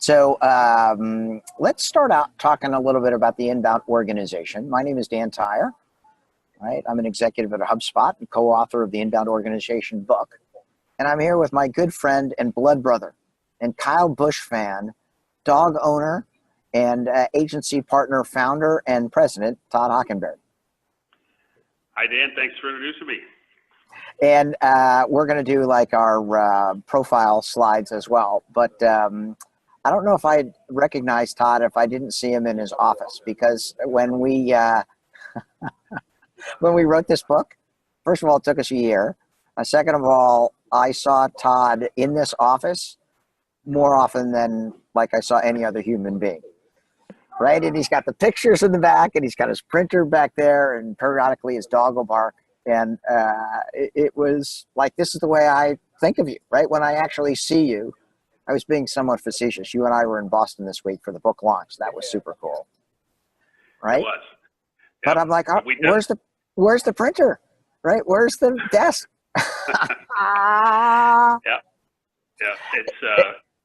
So let's start out talking a little bit about the Inbound organization. My name is Dan Tyre. Right, I'm an executive at HubSpot and co-author of the Inbound Organization book. And I'm here with my good friend and blood brother and Kyle Busch fan, dog owner, and agency partner, founder, and president, Todd Hockenberry. Hi, Dan. Thanks for introducing me. And we're going to do like our profile slides as well. But I don't know if I'd recognize Todd if I didn't see him in his office, because when we wrote this book, first of all, it took us a year. Second of all, I saw Todd in this office more often than like I saw any other human being. Right? And he's got the pictures in the back, and he's got his printer back there, and periodically his dog will bark. And it was like, this is the way I think of you, right? When I actually see you, I was being somewhat facetious. You and I were in Boston this week for the book launch. That was super cool. Right? It was. But I'm like, oh, where's the printer? Right? Where's the desk? Yeah. It's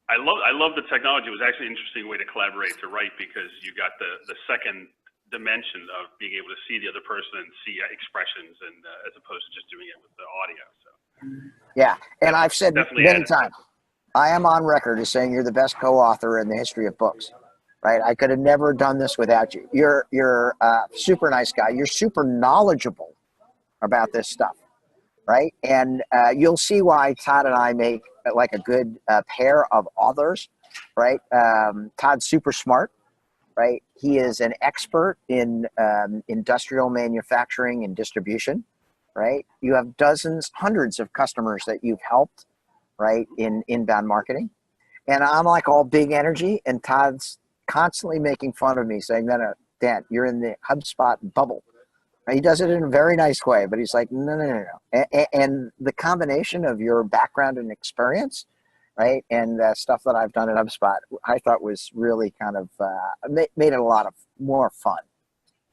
I love the technology. It was actually an interesting way to collaborate, to write, because you got the second dimension of being able to see the other person and see expressions, and as opposed to just doing it with the audio. So yeah, and I've said many times, I am on record as saying you're the best co-author in the history of books. Right? I could have never done this without you. You're a super nice guy. You're super knowledgeable about this stuff. Right? And you'll see why Todd and I make like a good pair of authors, right? Todd's super smart, right? He is an expert in industrial manufacturing and distribution, right? You have dozens, hundreds of customers that you've helped, right, in inbound marketing. And I'm like all big energy, and Todd's constantly making fun of me, saying, no, Dan, you're in the HubSpot bubble. He does it in a very nice way, but he's like, no. And the combination of your background and experience, right, and stuff that I've done at HubSpot, I thought was really kind of made it a lot of more fun.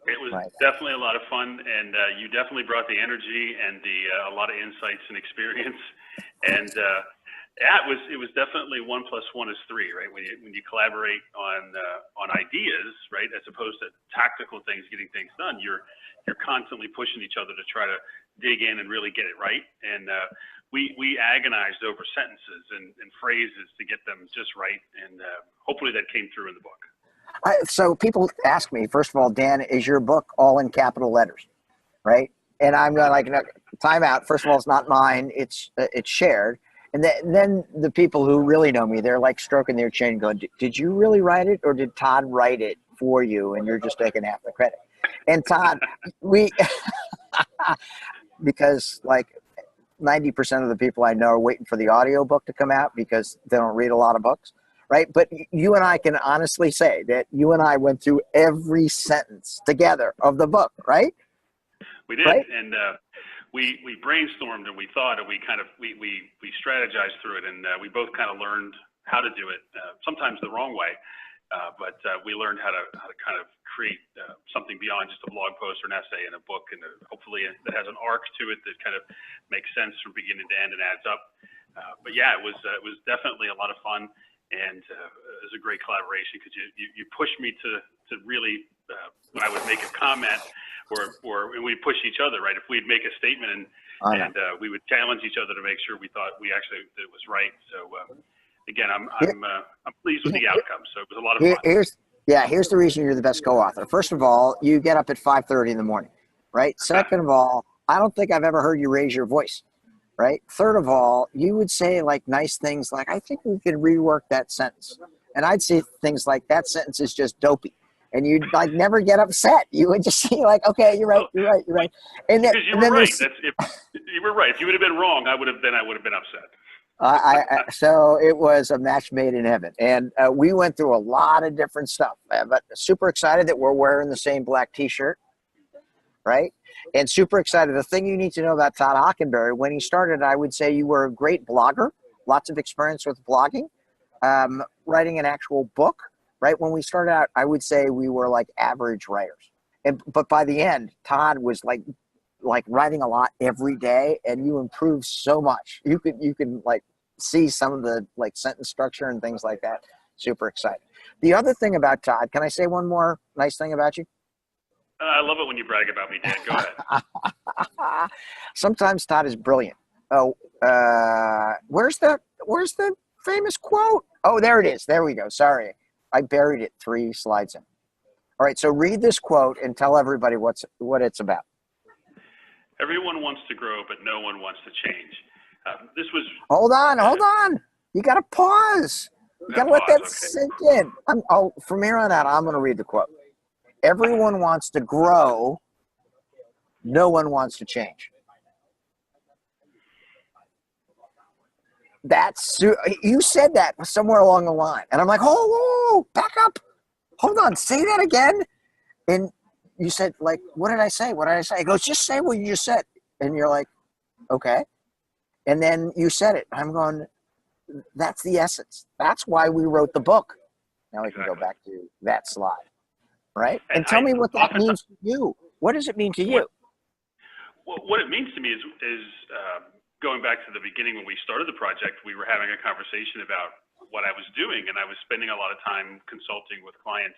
It was definitely a lot of fun, and you definitely brought the energy and a lot of insights and experience. And yeah, it was definitely 1 + 1 is 3, right? When you collaborate on ideas, right, as opposed to tactical things, getting things done, you're constantly pushing each other to try to dig in and really get it right. And we agonized over sentences and phrases to get them just right. And hopefully that came through in the book. So people ask me, first of all, Dan, is your book all in capital letters, right? And I'm like, no, time out. First of all, it's not mine. It's shared. And then the people who really know me, they're like stroking their chin going, did you really write it, or did Todd write it for you and you're just taking half the credit? And Todd, because like 90% of the people I know are waiting for the audio book to come out because they don't read a lot of books, right? But you and I can honestly say that you and I went through every sentence together of the book, right? We did, right? And we brainstormed, and we thought, and we strategized through it, and we both kind of learned how to do it, sometimes the wrong way. But we learned how to kind of create something beyond just a blog post or an essay in a book, and hopefully that has an arc to it that kind of makes sense from beginning to end and adds up. But yeah, it was definitely a lot of fun, and it was a great collaboration, because you pushed me to really when I would make a comment or we push each other, right? If we'd make a statement and we would challenge each other to make sure we thought we actually that it was right. So. Again, I'm pleased with the outcome. So it was a lot of fun. Here's the reason you're the best co-author. First of all, you get up at 5:30 in the morning, right? Second of all, I don't think I've ever heard you raise your voice, right? Third of all, you would say like nice things like, I think we could rework that sentence. And I'd say things like, that sentence is just dopey. And you'd like never get upset. You would just say like, okay, you're right. And then, you were right. You were right. If you would have been wrong, I would have been upset. So it was a match made in heaven, and we went through a lot of different stuff, but super excited that we're wearing the same black t-shirt, right? And super excited. The thing you need to know about Todd Hockenberry, when he started, I would say you were a great blogger, lots of experience with blogging, writing an actual book, right? When we started out, I would say we were like average writers, but by the end, Todd was like writing a lot every day, and you improved so much. You can like see some of the like sentence structure and things like that. super excited. The other thing about Todd, can I say one more nice thing about you? I love it when you brag about me, Dan. Go ahead. Sometimes Todd is brilliant. Oh, where's the famous quote? Oh, there it is. There we go. Sorry, I buried it 3 slides in. All right, so read this quote and tell everybody what it's about. Everyone wants to grow, but no one wants to change. This was. Hold on. You got to pause. You got to let that sink in. From here on out, I'm going to read the quote. Everyone wants to grow. No one wants to change. You said that somewhere along the line. And I'm like, whoa, back up. Hold on. Say that again. And you said, like, what did I say? What did I say? He goes, just say what you just said. And you're like, okay. And then you said it. I'm going, that's the essence. That's why we wrote the book. Now we can go back to that slide. Right? And tell me what that means to you. What does it mean to you? What it means to me is going back to the beginning when we started the project, we were having a conversation about what I was doing, and I was spending a lot of time consulting with clients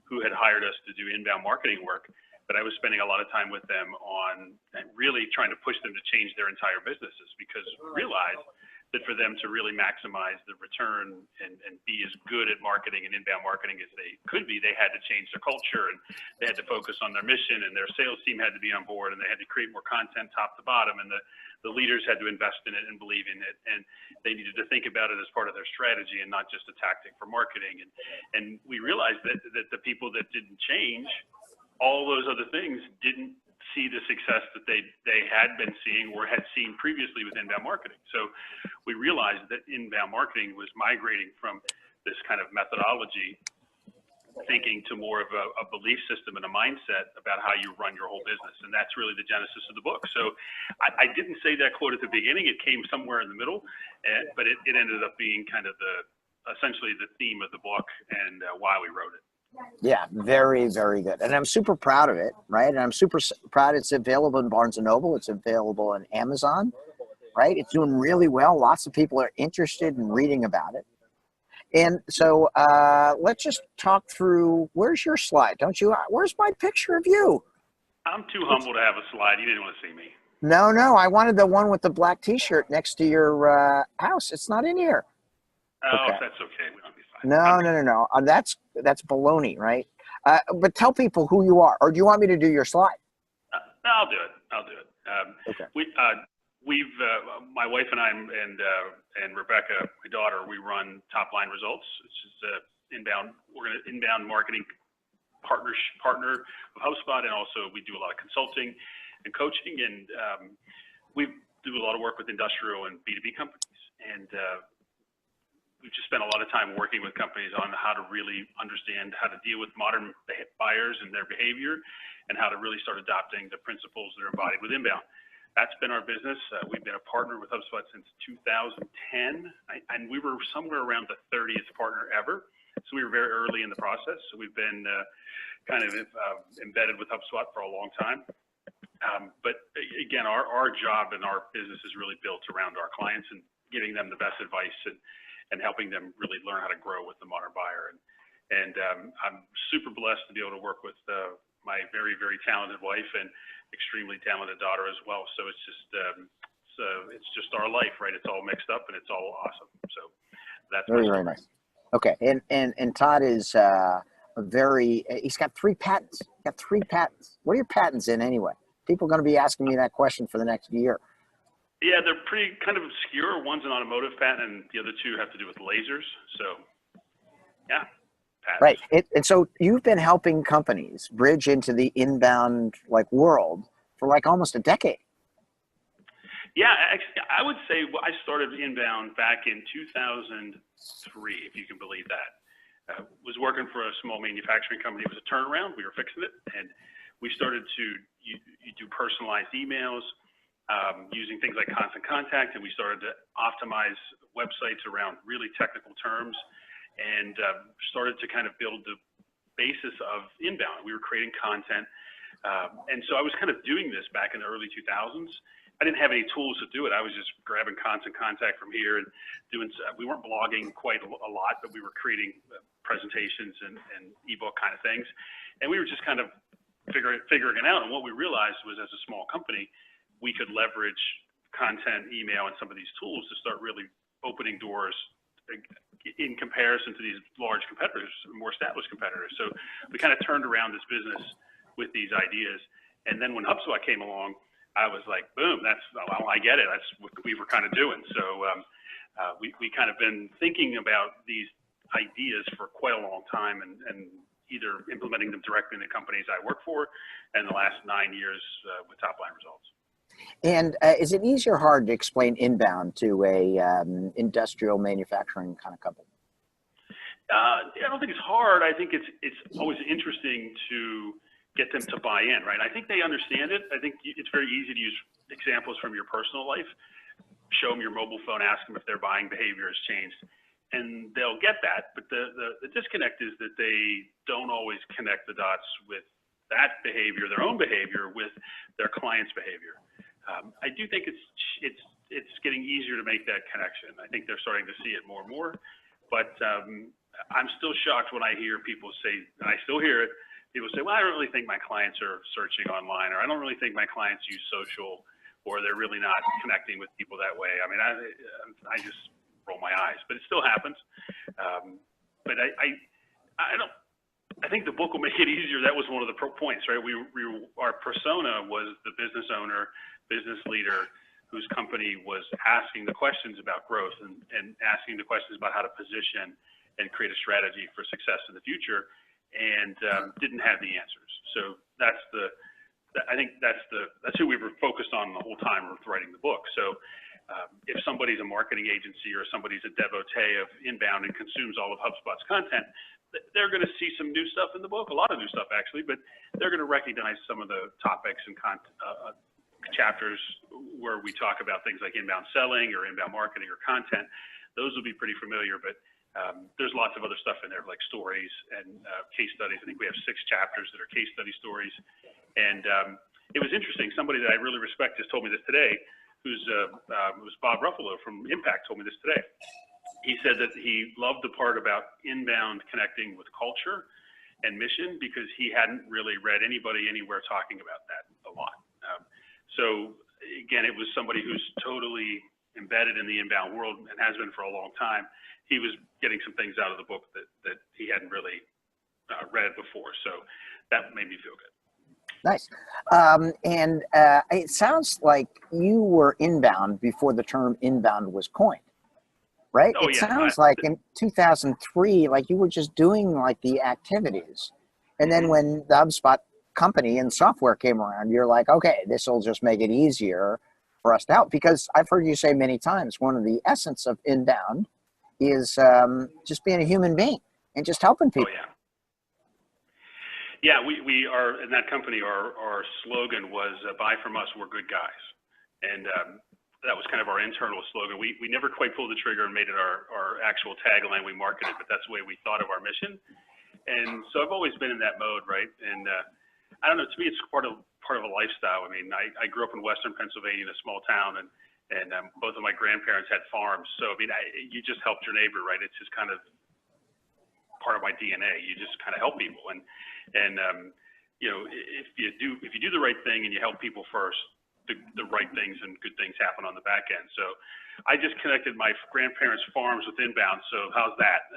who had hired us to do inbound marketing work, but I was spending a lot of time with them on really trying to push them to change their entire businesses, because we realized that for them to really maximize the return and be as good at marketing and inbound marketing as they could be, they had to change their culture, and they had to focus on their mission, and their sales team had to be on board, and they had to create more content top to bottom, and the leaders had to invest in it and believe in it, and they needed to think about it as part of their strategy and not just a tactic for marketing. And we realized that the people that didn't change all those other things didn't see the success that they had been seeing or had seen previously with inbound marketing. So we realized that inbound marketing was migrating from this kind of methodology thinking to more of a belief system and a mindset about how you run your whole business. And that's really the genesis of the book. So I didn't say that quote at the beginning. It came somewhere in the middle, but it ended up being kind of essentially the theme of the book and why we wrote it. Yeah, very, very good. And I'm super proud of it, right? And I'm super proud it's available in Barnes & Noble. It's available on Amazon, right? It's doing really well. Lots of people are interested in reading about it. And so let's just talk through, where's your slide? Where's my picture of you? I'm too humble to have a slide. You didn't want to see me. No, I wanted the one with the black T-shirt next to your house. It's not in here. Oh, okay. That's okay. We don't be fine. No. That's baloney, right? But tell people who you are, or do you want me to do your slide? No, I'll do it. Okay. My wife and I and Rebecca, my daughter, we run Top Line Results. It's just inbound. We're going to inbound marketing partner of HubSpot, and also we do a lot of consulting and coaching, and we do a lot of work with industrial and B2B companies, and we've just spent a lot of time working with companies on how to really understand how to deal with modern buyers and their behavior, and how to really start adopting the principles that are embodied with inbound. That's been our business. We've been a partner with HubSpot since 2010, and we were somewhere around the 30th partner ever. So we were very early in the process. So we've been kind of embedded with HubSpot for a long time. But again, our job and our business is really built around our clients and giving them the best advice and helping them really learn how to grow with the modern buyer. And I'm super blessed to be able to work with my very, very talented wife and extremely talented daughter as well. So it's just our life, right? It's all mixed up and it's all awesome. So that's very, very nice. Okay, and Todd is he's got 3 patents. What are your patents in anyway? People are going to be asking me that question for the next year. Yeah, they're pretty kind of obscure. One's an automotive patent, and the other 2 have to do with lasers. So, yeah, patents. Right. And so you've been helping companies bridge into the inbound world for almost a decade. Yeah, actually, I would say I started inbound back in 2003, if you can believe that. Was working for a small manufacturing company. It was a turnaround. We were fixing it, and we started to you do personalized emails. Using things like Constant Contact, and we started to optimize websites around really technical terms, and started to kind of build the basis of inbound. We were creating content, and so I was kind of doing this back in the early 2000s, I didn't have any tools to do it. I was just grabbing constant contact from here and doing, we weren't blogging quite a lot, but we were creating presentations and ebook kind of things. And we were just kind of figuring it out. And what we realized was, as a small company, we could leverage content, email, and some of these tools to start really opening doors in comparison to these large competitors, more established competitors. So we kind of turned around this business with these ideas. And then when HubSpot came along, I was like, boom, well, I get it. That's what we were kind of doing. So we kind of been thinking about these ideas for quite a long time, and either implementing them directly in the companies I work for, and the last 9 years with top line results. And is it easy or hard to explain inbound to a industrial manufacturing kind of company? I don't think it's hard. I think it's always interesting to get them to buy in, right? I think they understand it. I think it's very easy to use examples from your personal life. Show them your mobile phone, ask them if their buying behavior has changed, and they'll get that. But the disconnect is that they don't always connect the dots with that behavior, their own behavior, with their client's behavior. I do think it's getting easier to make that connection. I think they're starting to see it more and more, but I'm still shocked when I hear people say, and I still hear it, people say, well, I don't really think my clients are searching online, or I don't really think my clients use social, or they're really not connecting with people that way. I mean, I just roll my eyes, but it still happens. But I think the book will make it easier. That was one of the points, right? Our persona was the business owner, business leader, whose company was asking the questions about growth and asking the questions about how to position and create a strategy for success in the future, and didn't have the answers. So I think that's who we were focused on the whole time of writing the book. So if somebody's a marketing agency or somebody's a devotee of inbound and consumes all of HubSpot's content, they're going to see some new stuff in the book, a lot of new stuff actually, but they're going to recognize some of the topics and chapters where we talk about things like inbound selling or inbound marketing or content. Those will be pretty familiar, but there's lots of other stuff in there, like stories and case studies. I think we have 6 chapters that are case study stories. And it was interesting. Somebody that I really respect just told me this today, who's was Bob Ruffalo from Impact, told me this today. He said that he loved the part about inbound connecting with culture and mission, because he hadn't really read anybody anywhere talking about that a lot. So again, it was somebody who's totally embedded in the inbound world and has been for a long time. He was getting some things out of the book that he hadn't really read before. So that made me feel good. Nice. And it sounds like you were inbound before the term inbound was coined, right? Oh, it yeah. sounds like in 2003, like you were just doing like the activities. And then when the HubSpot company and software came around, you're like, okay, this will just make it easier for us to help. Because I've heard you say many times, one of the essence of inbound is just being a human being and just helping people. Oh, yeah. Yeah, we are in that company. Our slogan was "Buy from us, we're good guys," and that was kind of our internal slogan. We never quite pulled the trigger and made it our actual tagline. We marketed, but that's the way we thought of our mission. And so I've always been in that mode, right? And I don't know. To me, it's part of a lifestyle. I mean, I grew up in Western Pennsylvania in a small town, and both of my grandparents had farms. So I mean, you just helped your neighbor, right? It's just kind of part of my DNA. You just kind of help people, and you know, if you do the right thing and you help people first, the right things and good things happen on the back end. So I just connected my grandparents' farms with inbound. So how's that?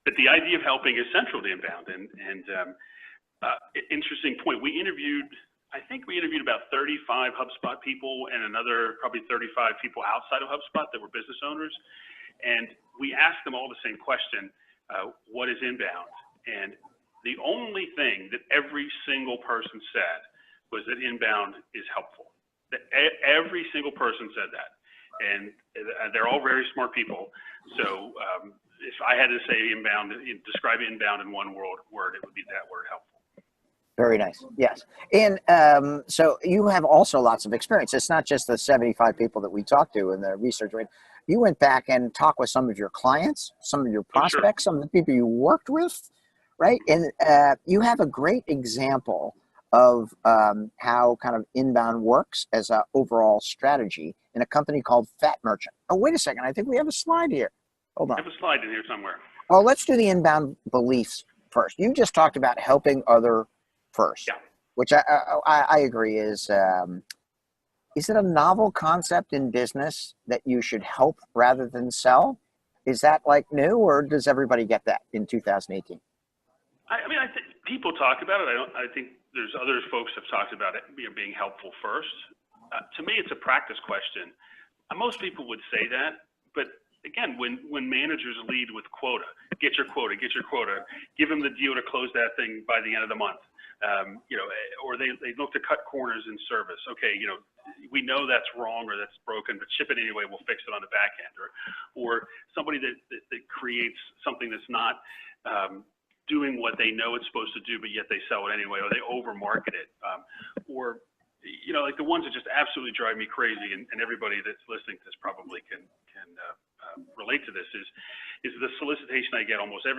But the idea of helping is central to inbound, and interesting point. I think we interviewed about 35 HubSpot people and another probably 35 people outside of HubSpot that were business owners. And we asked them all the same question, what is inbound? And the only thing that every single person said was that inbound is helpful. Every single person said that. And they're all very smart people. So if I had to say inbound, describe inbound in one word, it would be that word, helpful. Very nice. Yes. And so you have also lots of experience. It's not just the 75 people that we talked to in the research. Right? You went back and talked with some of your clients, some of your prospects, some of the people you worked with, right? And you have a great example of how kind of inbound works as an overall strategy in a company called Fat Merchant. Oh, wait a second. I think we have a slide here. Hold on. I have a slide in here somewhere. Oh, let's do the inbound beliefs first. You just talked about helping other first, Yeah. which I agree is it a novel concept in business that you should help rather than sell? Is that like new, or does everybody get that in 2018? I mean, I think people talk about it. I think there's other folks have talked about it being helpful first. To me, it's a practice question. Most people would say that, but again, when managers lead with quota, get your quota, give them the deal to close that thing by the end of the month, or they look to cut corners in service. Okay, we know that's wrong or that's broken, but ship it anyway. We'll fix it on the back end. Or somebody that creates something that's not doing what they know it's supposed to do, but yet they sell it anyway, or they over market it, or like the ones that just absolutely drive me crazy, and everybody that's listening to this probably can relate to this, is the solicitation I get almost I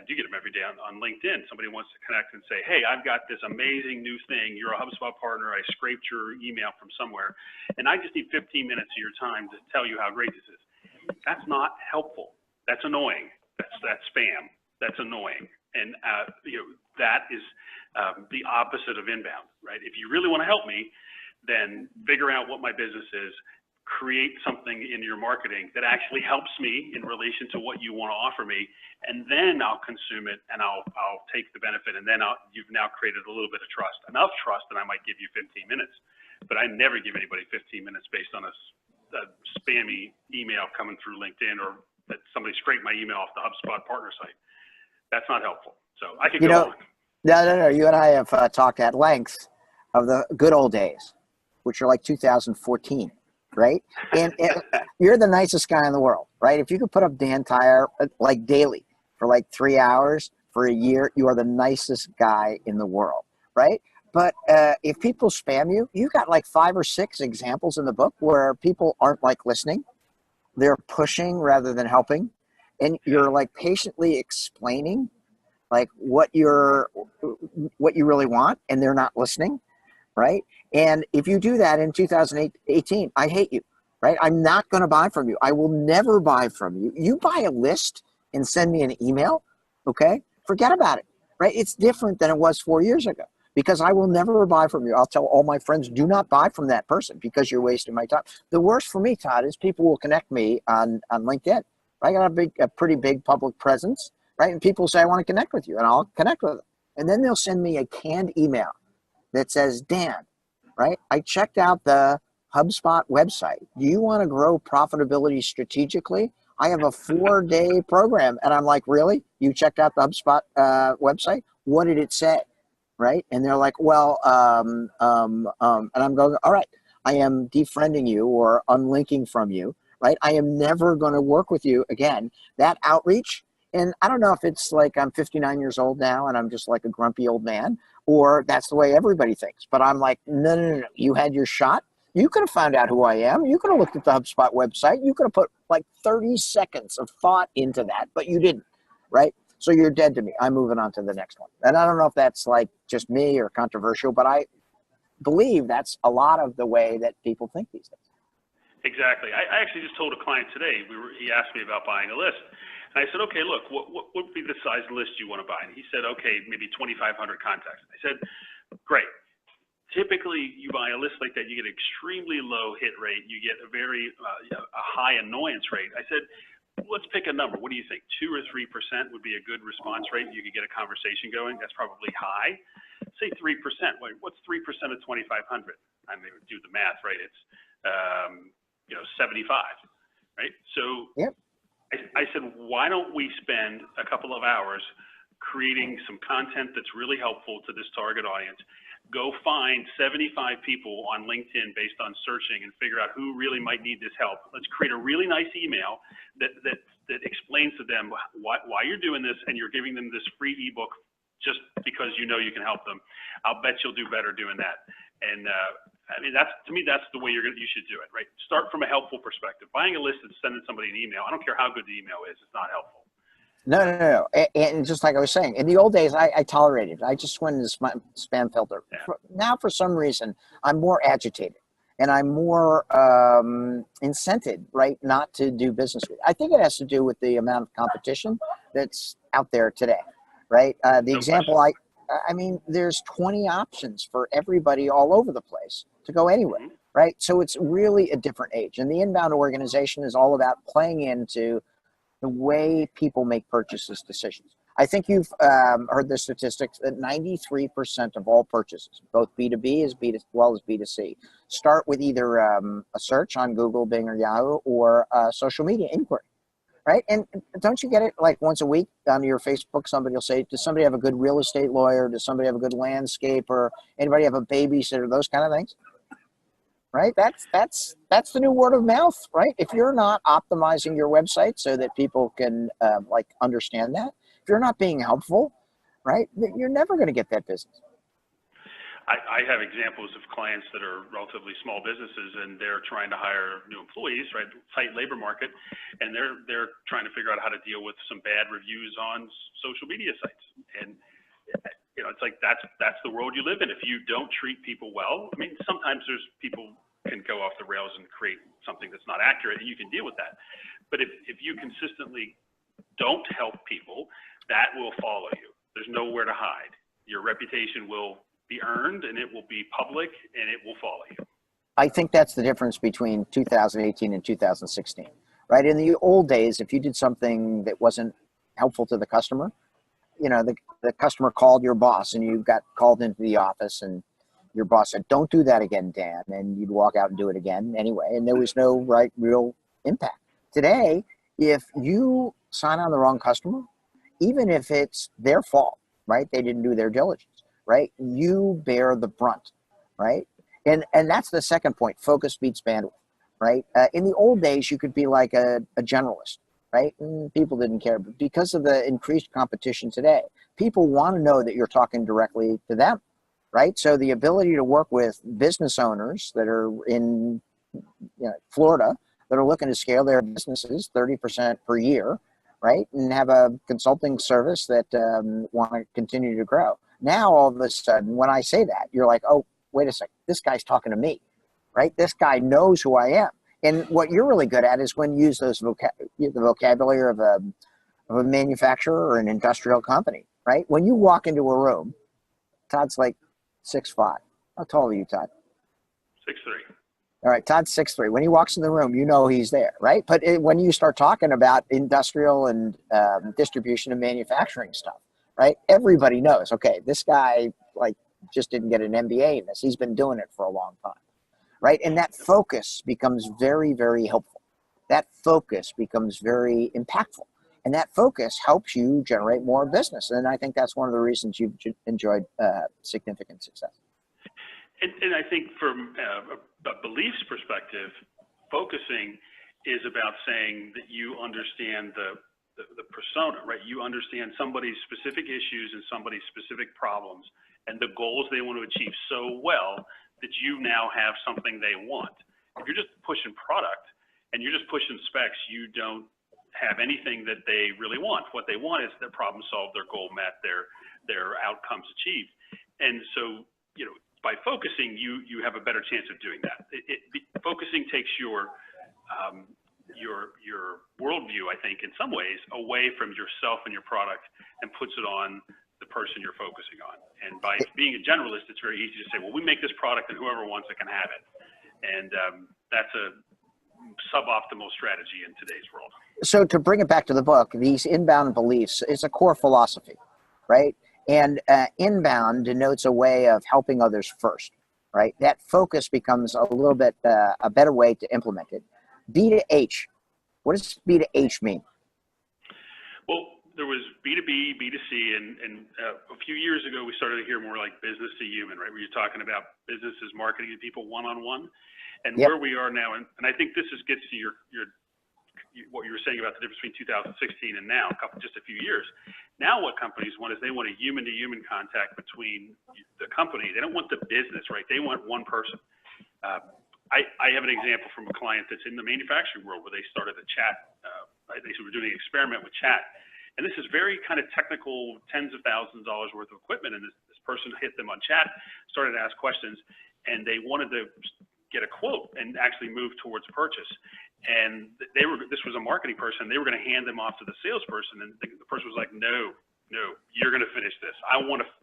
do get them every day on LinkedIn. Somebody wants to connect and say, hey, I've got this amazing new thing. You're a HubSpot partner. I scraped your email from somewhere, and I just need 15 minutes of your time to tell you how great this is. That's not helpful. That's annoying. That's spam. That's annoying. And that is the opposite of inbound, right? If you really want to help me, then figure out what my business is, create something in your marketing that actually helps me in relation to what you want to offer me, and then I'll consume it and I'll take the benefit, and then you've now created a little bit of trust, enough trust that I might give you 15 minutes, but I never give anybody 15 minutes based on a spammy email coming through LinkedIn, or that somebody scraped my email off the HubSpot partner site. That's not helpful. So I could go on. No. You and I have talked at length of the good old days, which are like 2014, right? And you're the nicest guy in the world, right? If you could put up Dan Tyre like daily for like 3 hours for a year, you are the nicest guy in the world, right? But if people spam you, you got like 5 or 6 examples in the book where people aren't like listening. They're pushing rather than helping. And you're like patiently explaining like what you really want, and they're not listening, right? And if you do that in 2018, I hate you, right? I'm not going to buy from you. I will never buy from you. You buy a list and send me an email, okay? Forget about it, right? It's different than it was 4 years ago, because I will never buy from you. I'll tell all my friends, do not buy from that person because you're wasting my time. The worst for me, Todd, is people will connect me on LinkedIn. I got a pretty big public presence, right? And people say, I want to connect with you, and I'll connect with them. And then they'll send me a canned email that says, Dan, right? I checked out the HubSpot website. Do you want to grow profitability strategically? I have a 4-day program. And I'm like, really? You checked out the HubSpot website? What did it say? Right? And they're like, well, and I'm going, all right, I am defriending you or unlinking from you. Right? I am never going to work with you again. That outreach, and I don't know if it's like I'm 59 years old now and I'm just like a grumpy old man, or that's the way everybody thinks. But I'm like, no. You had your shot. You could have found out who I am. You could have looked at the HubSpot website. You could have put like 30 seconds of thought into that, but you didn't, right? So you're dead to me. I'm moving on to the next one. And I don't know if that's like just me or controversial, but I believe that's a lot of the way that people think these days. Exactly. I actually just told a client today, he asked me about buying a list. And I said, okay, look, what would be the size list you want to buy? And he said, okay, maybe 2,500 contacts. I said, great. Typically, you buy a list like that, you get extremely low hit rate. You get a very a high annoyance rate. I said, let's pick a number. What do you think? 2 or 3% would be a good response rate. You could get a conversation going. That's probably high. Say 3%. What's 3% of 2,500? I mean, do the math, right? It's 75, right? So yep. I said, why don't we spend a couple of hours creating some content that's really helpful to this target audience? Go find 75 people on LinkedIn based on searching and figure out who really might need this help. Let's create a really nice email that explains to them why you're doing this, and you're giving them this free ebook just because you know you can help them. I'll bet you'll do better doing that. And I mean, to me, that's the way you should do it, right? Start from a helpful perspective. Buying a list and sending somebody an email, I don't care how good the email is, it's not helpful. No. And just like I was saying, in the old days, I tolerated it. I just went into spam filter. Yeah. Now, for some reason, I'm more agitated and I'm more incented, right, not to do business with. I think it has to do with the amount of competition that's out there today, right? The No question. example I mean, there's 20 options for everybody all over the place to go anywhere, Mm-hmm. right? So it's really a different age. And the inbound organization is all about playing into the way people make purchases decisions. I think you've heard the statistics that 93% of all purchases, both B2B as well as B2C, start with either a search on Google, Bing, or Yahoo, or social media inquiry, right? And don't you get it like once a week on your Facebook? Somebody will say, does somebody have a good real estate lawyer? Does somebody have a good landscaper? Anybody have a babysitter? Those kind of things, right? That's the new word of mouth, right? If you're not optimizing your website so that people can like understand that, if you're not being helpful, right, you're never going to get that business. I have examples of clients that are relatively small businesses and they're trying to hire new employees, right? Tight labor market, and they're trying to figure out how to deal with some bad reviews on social media sites. And you know, it's like that's the world you live in. If you don't treat people well, I mean, sometimes there's people can go off the rails and create something that's not accurate, and you can deal with that. But if you consistently don't help people, that will follow you. There's nowhere to hide. Your reputation will be earned, and it will be public, and it will follow you. I think that's the difference between 2018 and 2016, right? In the old days, if you did something that wasn't helpful to the customer, you know, the customer called your boss and you got called into the office and your boss said, don't do that again, Dan. And you'd walk out and do it again anyway. And there was no real impact. Today, if you sign on the wrong customer, even if it's their fault, right? They didn't do their diligence, right? You bear the brunt, right? And that's the second point, focus beats bandwidth, right? In the old days, you could be like a generalist, right? And people didn't care. But because of the increased competition today, people want to know that you're talking directly to them, right? So the ability to work with business owners that are in Florida that are looking to scale their businesses 30% per year, right? And have a consulting service that want to continue to grow. Now, all of a sudden, when I say that, you're like, oh, wait a second, this guy's talking to me, right? This guy knows who I am. And what you're really good at is when you use those the vocabulary of a manufacturer or an industrial company, right? When you walk into a room, Todd's like 6'5". How tall are you, Todd? 6'3". All right, Todd's 6'3". When he walks in the room, you know he's there, right? But when you start talking about industrial and distribution and manufacturing stuff, right? Everybody knows, okay, this guy like just didn't get an MBA in this. He's been doing it for a long time, right? And that focus becomes very, very helpful. That focus becomes very impactful. And that focus helps you generate more business. And I think that's one of the reasons you've enjoyed significant success. And I think from a beliefs perspective, focusing is about saying that you understand the persona, right? You understand somebody's specific issues and somebody's specific problems and the goals they want to achieve so well that you now have something they want. If you're just pushing product and you're just pushing specs, you don't have anything that they really want. What they want is their problem solved, their goal met, their outcomes achieved. And so, you know, by focusing, you have a better chance of doing that. Focusing takes your worldview, I think, in some ways, away from yourself and your product and puts it on the person you're focusing on. And by being a generalist, it's very easy to say, well, we make this product and whoever wants it can have it. And that's a suboptimal strategy in today's world. So to bring it back to the book, these inbound beliefs is a core philosophy, right? And inbound denotes a way of helping others first, right? That focus becomes a little bit a better way to implement it. B to H. What does B to H mean? Well, there was B2B, B2C, and a few years ago, we started to hear more like business to human, right? Where you're talking about businesses marketing to people one-on-one. And Yep. where we are now, and I think this gets to your what you were saying about the difference between 2016 and now, just a few years. Now what companies want is they want a human-to-human contact between the company. They don't want the business, right? They want one person. I have an example from a client that's in the manufacturing world where they started a chat. They were doing an experiment with chat, And this is very kind of technical, tens of thousands of dollars worth of equipment. And this person hit them on chat, started to ask questions, and they wanted to get a quote and actually move towards purchase. And this was a marketing person. They were going to hand them off to the salesperson. And the person was like, no, you're going to finish this.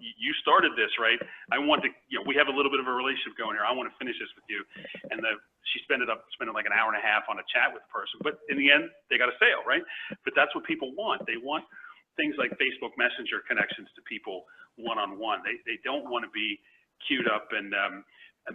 You started this, right? I want to, we have a little bit of a relationship going here. I want to finish this with you. And she spent like an hour and a half on a chat with the person. But in the end, they got a sale, right? But that's what people want. They want things like Facebook Messenger connections to people one-on-one. They don't want to be queued up. And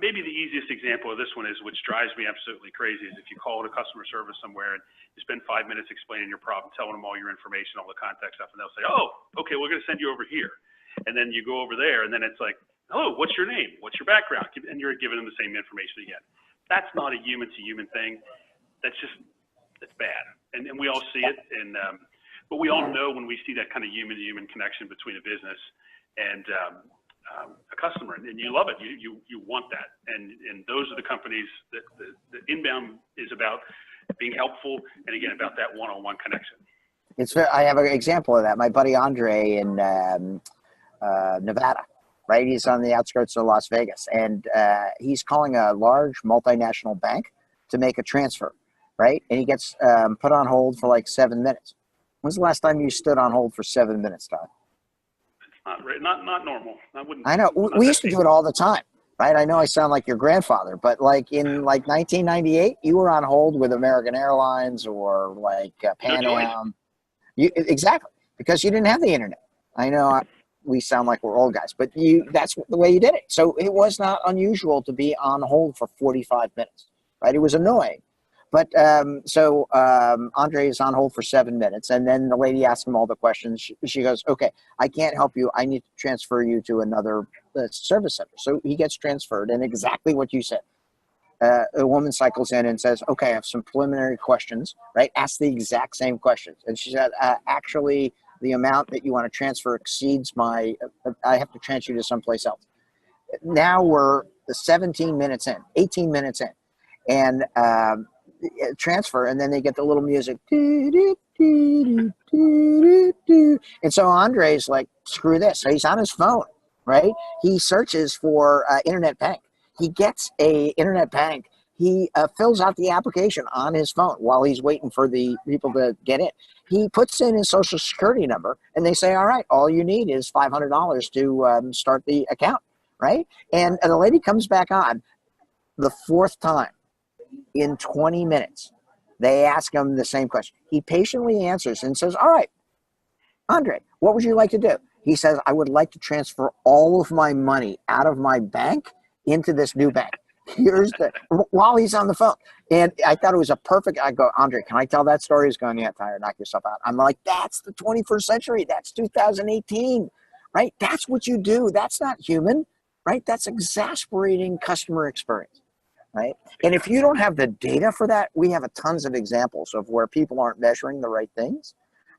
maybe the easiest example of this one is, which drives me absolutely crazy, is if you call to customer service somewhere and you spend 5 minutes explaining your problem, telling them all your information, all the contact stuff, and they'll say, oh, okay, we're going to send you over here. And then you go over there, and then it's like, hello, what's your name? What's your background? And you're giving them the same information again. That's not a human-to-human thing. That's bad. And we all see it. But we all know when we see that kind of human-to-human connection between a business and a customer, and you love it. You want that. And those are the companies that the Inbound is about being helpful, and again, about that one-on-one connection. I have an example of that. My buddy Andre in Nevada, right? He's on the outskirts of Las Vegas, and he's calling a large multinational bank to make a transfer, right? And he gets put on hold for like 7 minutes. When's the last time you stood on hold for 7 minutes, Todd? It's not normal. I know. We used to do it all the time, right? I know I sound like your grandfather, but like in 1998, you were on hold with American Airlines or like Pan Am. Exactly, because you didn't have the internet. I know we sound like we're old guys, but that's the way you did it. So it was not unusual to be on hold for 45 minutes, right? It was annoying. But Andre is on hold for 7 minutes, and then the lady asks him all the questions. She goes, okay, I can't help you. I need to transfer you to another service center. So he gets transferred, and exactly what you said. A woman cycles in and says, okay, I have some preliminary questions, right? Ask the exact same questions. And she said, actually, the amount that you want to transfer exceeds I have to transfer you to someplace else. Now we're 18 minutes in, and transfer, and then they get the little music. And so Andre's like, screw this. So he's on his phone, right? He searches for internet bank. He gets a internet bank. He fills out the application on his phone while he's waiting for the people to get in. He puts in his social security number, and they say, all right, all you need is $500 to start the account, right? And the lady comes back on the fourth time in 20 minutes. They ask him the same question. He patiently answers and says, all right, Andre, what would you like to do? He says, I would like to transfer all of my money out of my bank into this new bank. While he's on the phone. And I thought it was I go, Andre, can I tell that story? He's going, yeah, Tyler, knock yourself out. I'm like, that's the 21st century. That's 2018, right? That's what you do. That's not human, right? That's exasperating customer experience, right? And if you don't have the data for that, we have tons of examples of where people aren't measuring the right things,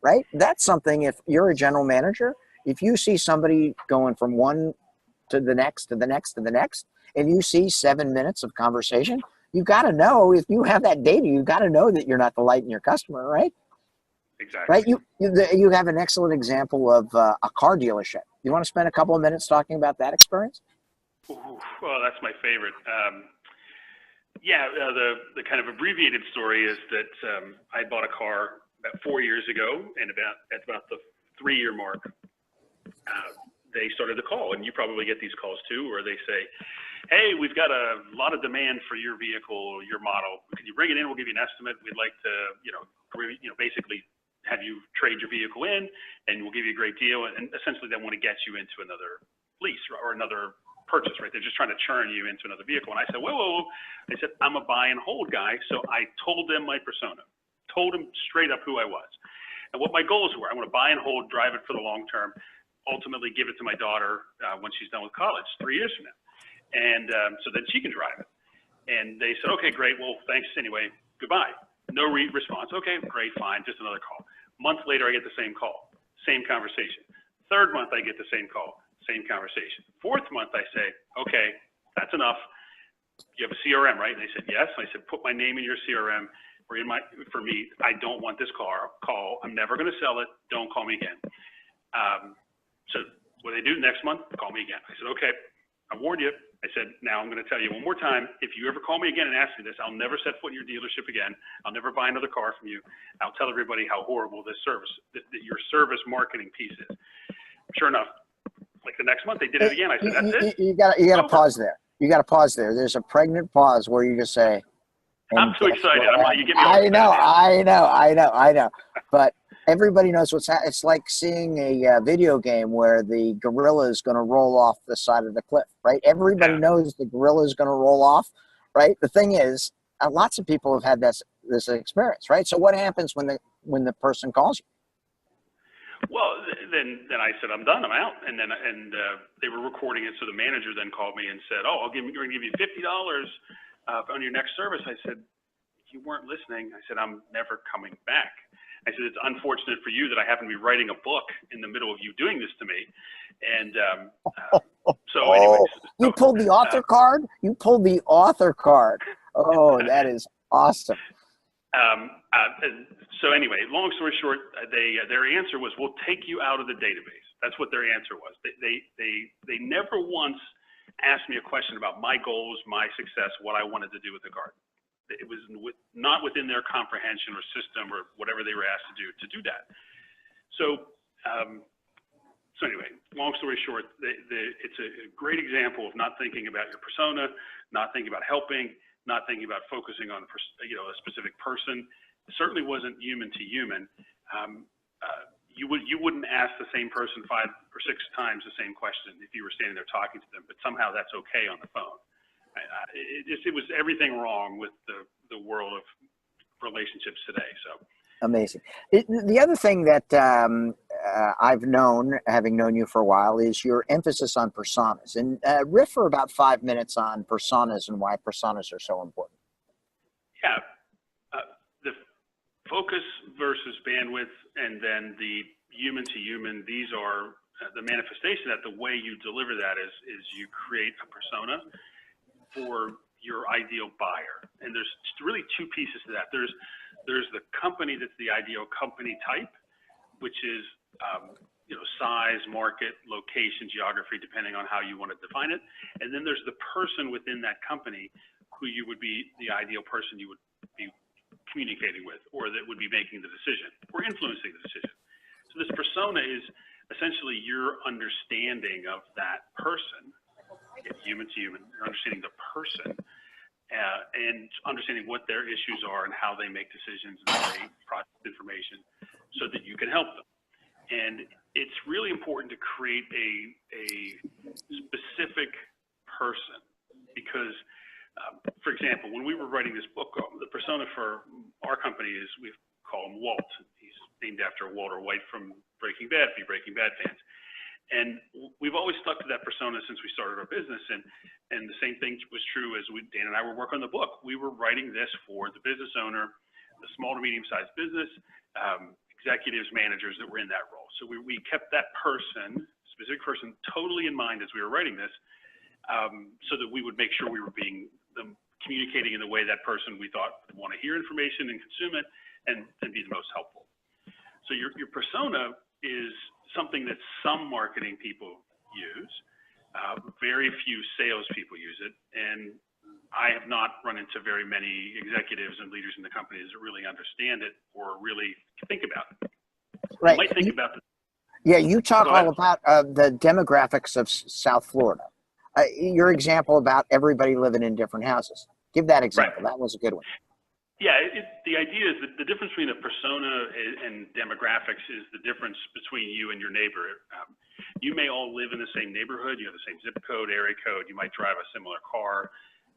right? That's something, if you're a general manager, if you see somebody going from one to the next, to the next, to the next, and you see 7 minutes of conversation, you got to know, if you have that data, you got to know that you're not delighting your customer, right? Exactly. Right. You have an excellent example of a car dealership. You want to spend a couple of minutes talking about that experience? Ooh, well, that's my favorite. The kind of abbreviated story is that I bought a car about 4 years ago, and at about the 3-year mark, they started to call, and you probably get these calls too, where they say, hey, we've got a lot of demand for your vehicle, your model. Can you bring it in? We'll give you an estimate. We'd like to, basically have you trade your vehicle in, and we'll give you a great deal. And essentially, they want to get you into another lease or another purchase, right? They're just trying to churn you into another vehicle. And I said, whoa. They said, I'm a buy and hold guy. So I told them my persona, told them straight up who I was and what my goals were. I want to buy and hold, drive it for the long term, ultimately give it to my daughter when she's done with college 3 years from now. And so then she can drive it. And they said, okay, great. Well, thanks anyway. Goodbye. No response. Okay, great, fine. Just another call. Month later, I get the same call, same conversation. Third month, I get the same call, same conversation. Fourth month, I say, okay, that's enough. You have a CRM, right? And they said, yes. And I said, put my name in your CRM. or for me, I don't want this car. Call. I'm never going to sell it. Don't call me again. So what they do next month, call me again. I said, okay, I warned you. I said, now I'm going to tell you one more time. If you ever call me again and ask me this, I'll never set foot in your dealership again. I'll never buy another car from you. I'll tell everybody how horrible this service, that your service marketing piece is. Sure enough, like the next month they did it again. I said, that's it. You got to pause there. You got to pause there. There's a pregnant pause where you just say, I'm too excited. You get me I know. But everybody knows what's happening. It's like seeing a video game where the gorilla is going to roll off the side of the cliff, right? Everybody knows the gorilla is going to roll off, right? The thing is, lots of people have had this experience, right? So what happens when the person calls you? Well, then I said, I'm done. I'm out. And they were recording it. So the manager then called me and said, oh, we're going to give you $50 on your next service. I said, you weren't listening. I said, I'm never coming back. I said, it's unfortunate for you that I happen to be writing a book in the middle of you doing this to me. And so anyways. You pulled the author card? You pulled the author card. Oh, that is awesome. So anyway, long story short, their answer was, we'll take you out of the database. That's what their answer was. They never once asked me a question about my goals, my success, what I wanted to do with the garden. It was not within their comprehension or system or whatever they were asked to do that. So, so anyway, long story short, it's a great example of not thinking about your persona, not thinking about helping, not thinking about focusing on a specific person. It certainly wasn't human to human. You wouldn't ask the same person 5 or 6 times the same question if you were standing there talking to them, but somehow that's okay on the phone. It was everything wrong with the world of relationships today. So amazing. The other thing that I've known, having known you for a while, is your emphasis on personas. And riff for about 5 minutes on personas and why personas are so important. Yeah, the focus versus bandwidth, and then the human to human. These are the manifestation that the way you deliver that is you create a persona for your ideal buyer. And there's really 2 pieces to that. There's the company that's the ideal company type, which is size, market, location, geography, depending on how you want to define it. And then there's the person within that company who you would be the ideal person you would be communicating with, or that would be making the decision or influencing the decision. So this persona is essentially your understanding of that person. Human to human, you're understanding the person and understanding what their issues are and how they make decisions and how they process information so that you can help them. And it's really important to create a specific person because, for example, when we were writing this book, the persona for our company is, we call him Walt. He's named after Walter White from Breaking Bad, for you Breaking Bad fans. And we've always stuck to that persona since we started our business. And the same thing was true as Dan and I were working on the book. We were writing this for the business owner, the small to medium-sized business, executives, managers that were in that role. So we kept that person, specific person, totally in mind as we were writing this, so that we would make sure we were communicating in the way that person we thought would want to hear information and consume it and be the most helpful. So your persona is something that some marketing people use. Very few salespeople use it. And I have not run into very many executives and leaders in the companies that really understand it or really think about it. Right. You might think about it. Yeah, you talk all about the demographics of South Florida. Your example about everybody living in different houses. Give that example. Right. That was a good one. Yeah, the idea is that the difference between a persona and demographics is the difference between you and your neighbor. You may all live in the same neighborhood. You have the same zip code, area code. You might drive a similar car.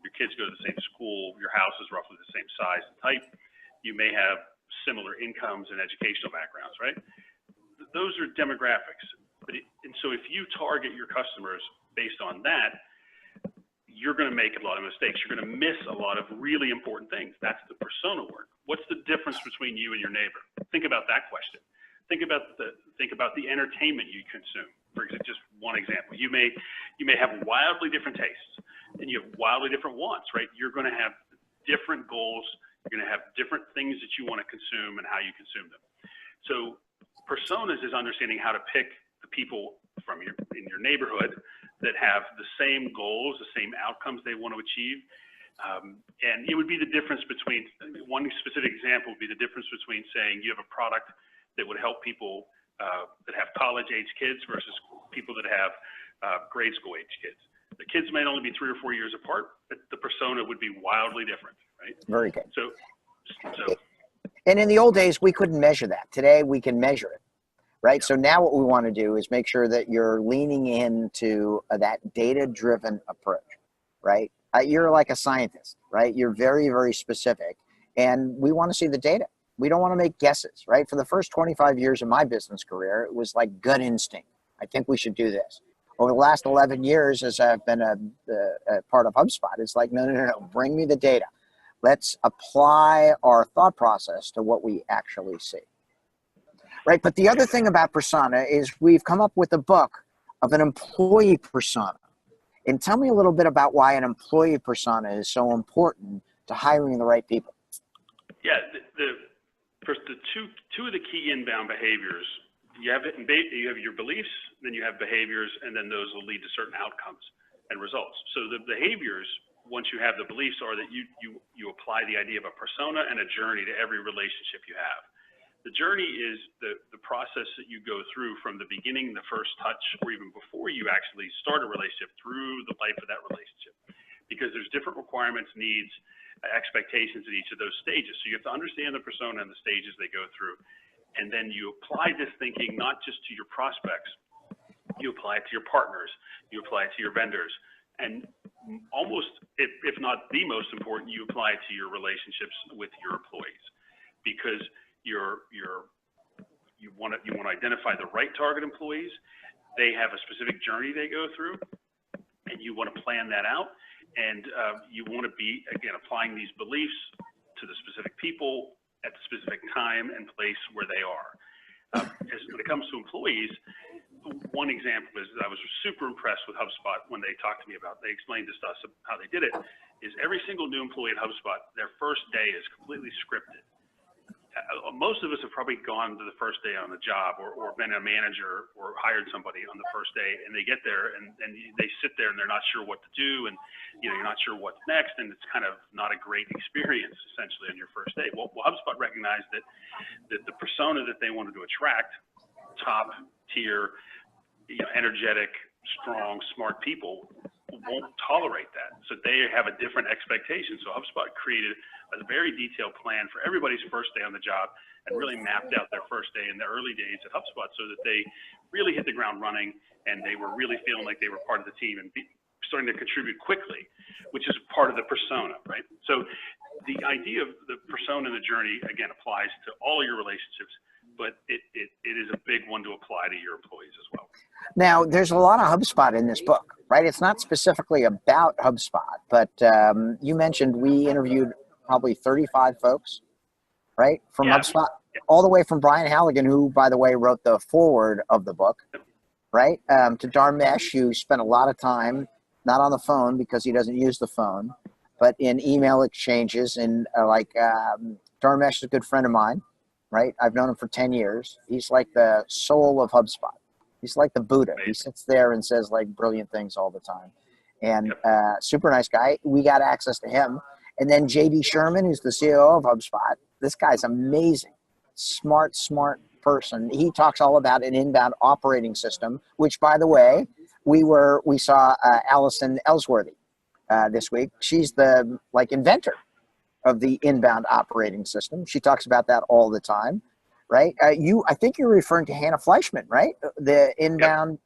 Your kids go to the same school. Your house is roughly the same size and type. You may have similar incomes and educational backgrounds, right? Those are demographics. And so if you target your customers based on that, you're going to make a lot of mistakes. You're going to miss a lot of really important things. That's the persona work. What's the difference between you and your neighbor? Think about that question. Think about the entertainment you consume. For example, just one example. You may have wildly different tastes and you have wildly different wants, right? You're going to have different goals You're going to have different things that you want to consume and how you consume them. So personas is understanding how to pick the people in your neighborhood that have the same goals, the same outcomes they want to achieve. And it would be the difference between, one specific example would be the difference between saying you have a product that would help people that have college-age kids versus people that have grade school-age kids. The kids may only be 3 or 4 years apart, but the persona would be wildly different, right? Very good. So, and in the old days, we couldn't measure that. Today, we can measure it, right? Yeah. So now what we want to do is make sure that you're leaning into that data-driven approach, right? You're like a scientist, right? You're very, very specific, and we want to see the data. We don't want to make guesses, right? For the first 25 years of my business career, it was like gut instinct. I think we should do this. Over the last 11 years, as I've been a part of HubSpot, it's like, no, bring me the data. Let's apply our thought process to what we actually see, right? But the other thing about persona is we've come up with a book of an employee persona. And tell me a little bit about why an employee persona is so important to hiring the right people. Yeah, first, the two of the key inbound behaviors, you have your beliefs, then you have behaviors, and then those will lead to certain outcomes and results. So the behaviors, once you have the beliefs, are that you apply the idea of a persona and a journey to every relationship you have. The journey is the process that you go through from the beginning, the first touch, or even before you actually start a relationship, through the life of that relationship. Because there's different requirements, needs, expectations at each of those stages. So you have to understand the persona and the stages they go through. And then you apply this thinking not just to your prospects, you apply it to your partners, you apply it to your vendors, and almost, if not the most important, you apply it to your relationships with your employees. Because you want to identify the right target employees. They have a specific journey they go through, and you want to plan that out. And you want to be, again, applying these beliefs to the specific people at the specific time and place where they are. When it comes to employees, one example is that I was super impressed with HubSpot when they talked to me about, they explained to us how they did it, is every single new employee at HubSpot, their first day is completely scripted. Most of us have probably gone to the first day on the job or been a manager or hired somebody on the first day, and they get there and they sit there and they're not sure what to do, and you're not sure what's next, and it's kind of not a great experience essentially on your first day. Well, HubSpot recognized that the persona that they wanted to attract, top tier, energetic, strong, smart people, won't tolerate that. So they have a different expectation. So HubSpot created a very detailed plan for everybody's first day on the job and really mapped out their first day in the early days at HubSpot so that they really hit the ground running and they were really feeling like they were part of the team and starting to contribute quickly, which is part of the persona, right? So the idea of the persona and the journey, again, applies to all your relationships, but it is a big one to apply to your employees as well. Now, there's a lot of HubSpot in this book, right? It's not specifically about HubSpot, but you mentioned we interviewed probably 35 folks, right, from HubSpot, all the way from Brian Halligan, who, by the way, wrote the foreword of the book, right, to Dharmesh, who spent a lot of time, not on the phone because he doesn't use the phone, but in email exchanges. And Dharmesh is a good friend of mine, right? I've known him for 10 years. He's like the soul of HubSpot. He's like the Buddha. He sits there and says like brilliant things all the time. And super nice guy. We got access to him. And then JD Sherman, who's the CEO of HubSpot. This guy's amazing. Smart person. He talks all about an inbound operating system, which, by the way, we saw Allison Ellsworthy this week. She's the inventor of the inbound operating system. She talks about that all the time. Right? I think you're referring to Hannah Fleischman, right? The inbound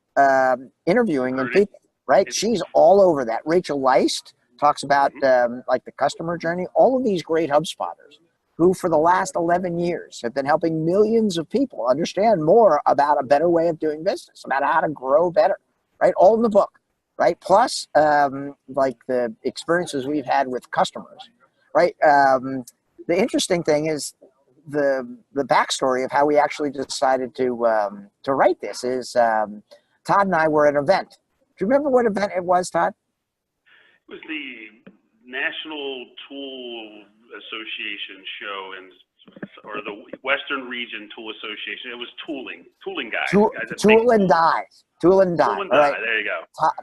interviewing and people, right? She's all over that. Rachel Leist talks about the customer journey. All of these great HubSpotters who for the last 11 years have been helping millions of people understand more about a better way of doing business, about how to grow better, right? All in the book, right? Plus, the experiences we've had with customers, right? The interesting thing is, the backstory of how we actually decided to write this is Todd and I were at an event. Do you remember what event it was, Todd? It was the National Tool Association show or the Western Region Tool Association. It was tooling guys. Tool and die. Tool and die. Tool and die. Right. There you go.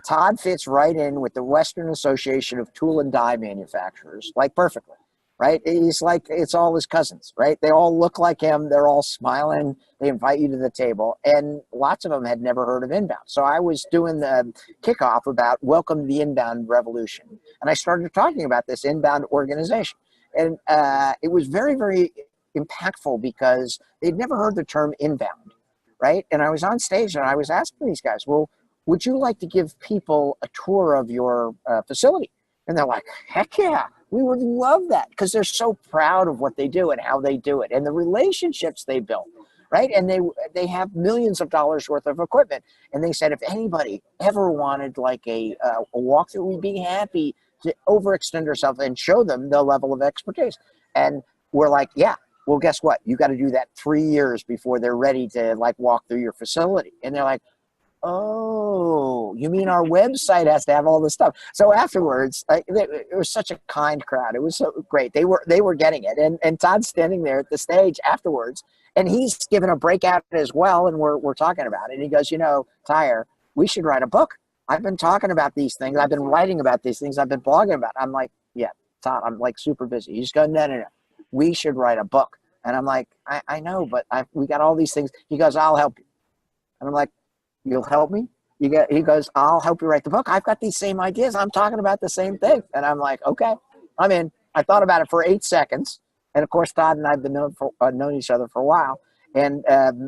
Todd fits right in with the Western Association of Tool and Die Manufacturers, like perfectly, right? He's like, it's all his cousins, right? They all look like him. They're all smiling. They invite you to the table. And lots of them had never heard of inbound. So I was doing the kickoff about welcome to the inbound revolution. And I started talking about this inbound organization. And it was very, very impactful because they'd never heard the term inbound. Right. And I was on stage and I was asking these guys, well, would you like to give people a tour of your facility? And they're like, heck yeah, we would love that, because they're so proud of what they do and how they do it and the relationships they built. Right. And they have millions of dollars worth of equipment. And they said, if anybody ever wanted like a walkthrough, we'd be happy to overextend ourselves and show them the level of expertise. And we're like, yeah. Well, guess what? You got to do that 3 years before they're ready to like walk through your facility. And they're like, oh, you mean our website has to have all this stuff? So afterwards, it was such a kind crowd. It was so great. They were getting it. And Todd's standing there at the stage afterwards, and he's giving a breakout as well. And we're talking about it. And he goes, Tyre, we should write a book. I've been talking about these things. I've been writing about these things. I've been blogging about it. I'm like, yeah, Todd, I'm like super busy. He's going, no. We should write a book. And I'm like, I know, but we got all these things. He goes, I'll help you. And I'm like, you'll help me? He goes, I'll help you write the book. I've got these same ideas. I'm talking about the same thing. And I'm like, okay, I'm in. I thought about it for 8 seconds. And of course, Todd and I have been known each other for a while. And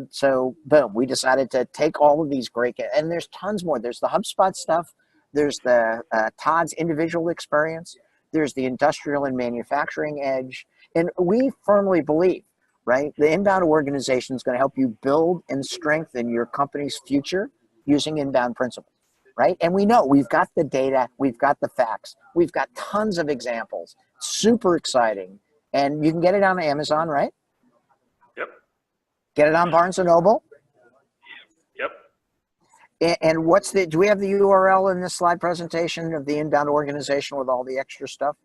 so, boom, we decided to take all of these great, and there's tons more. There's the HubSpot stuff. There's the Todd's individual experience. There's the industrial and manufacturing edge. And we firmly believe, right, the inbound organization is going to help you build and strengthen your company's future using inbound principles, right? And we know we've got the data, we've got the facts, we've got tons of examples, super exciting. And you can get it on Amazon, right? Yep. Get it on Barnes & Noble. Yep. And do we have the URL in this slide presentation of the inbound organization with all the extra stuff?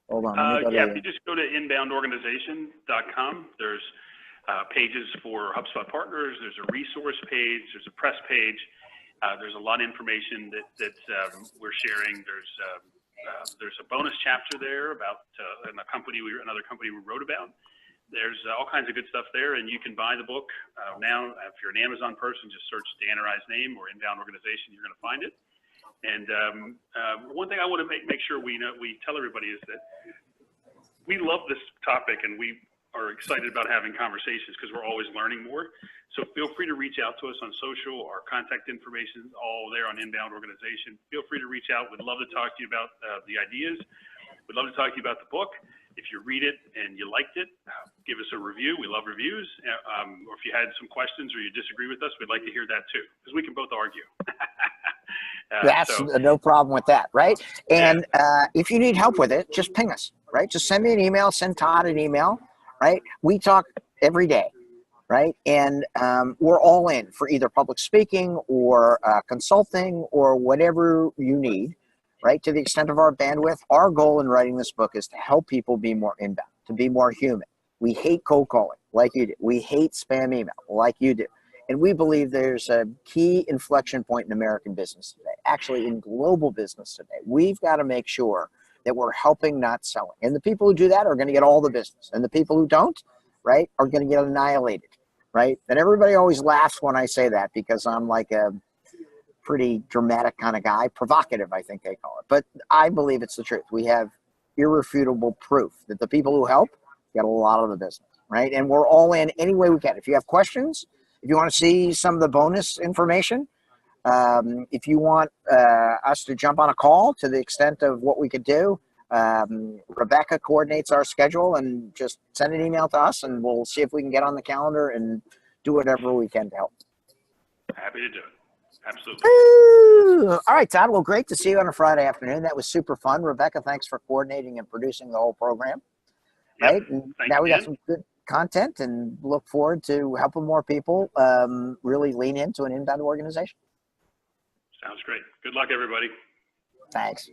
Hold on. If you just go to inboundorganization.com, there's pages for HubSpot partners. There's a resource page. There's a press page. There's a lot of information that we're sharing. There's a bonus chapter there about another company we wrote about. There's all kinds of good stuff there, and you can buy the book now. If you're an Amazon person, just search Dan or I's name or Inbound Organization. You're going to find it. And one thing I want to make sure we tell everybody is that we love this topic, and we are excited about having conversations because we're always learning more. So feel free to reach out to us on social. Our contact information is all there on Inbound Organization. Feel free to reach out. We'd love to talk to you about the ideas. We'd love to talk to you about the book. If you read it and you liked it, give us a review. We love reviews. Or if you had some questions or you disagree with us, we'd like to hear that too, because we can both argue. No problem with that, right? And if you need help with it, just ping us, right? Just send me an email, send Todd an email, right? We talk every day, right? And we're all in for either public speaking or consulting or whatever you need, right? To the extent of our bandwidth. Our goal in writing this book is to help people be more inbound, to be more human. We hate cold calling like you do. We hate spam email like you do. And we believe there's a key inflection point in American business today, actually in global business today. We've got to make sure that we're helping, not selling. And the people who do that are going to get all the business. And the people who don't, right, are going to get annihilated, right? And everybody always laughs when I say that because I'm like a pretty dramatic kind of guy, provocative, I think they call it. But I believe it's the truth. We have irrefutable proof that the people who help get a lot of the business, right? And we're all in any way we can. If you have questions, if you want to see some of the bonus information, if you want us to jump on a call to the extent of what we could do, Rebecca coordinates our schedule, and just send an email to us and we'll see if we can get on the calendar and do whatever we can to help. Happy to do it. Absolutely. Ooh. All right, Todd. Well, great to see you on a Friday afternoon. That was super fun. Rebecca, thanks for coordinating and producing the whole program. Yep. Right? And now we got some good content and look forward to helping more people really lean into an inbound organization. Sounds great. Good luck, everybody. Thanks.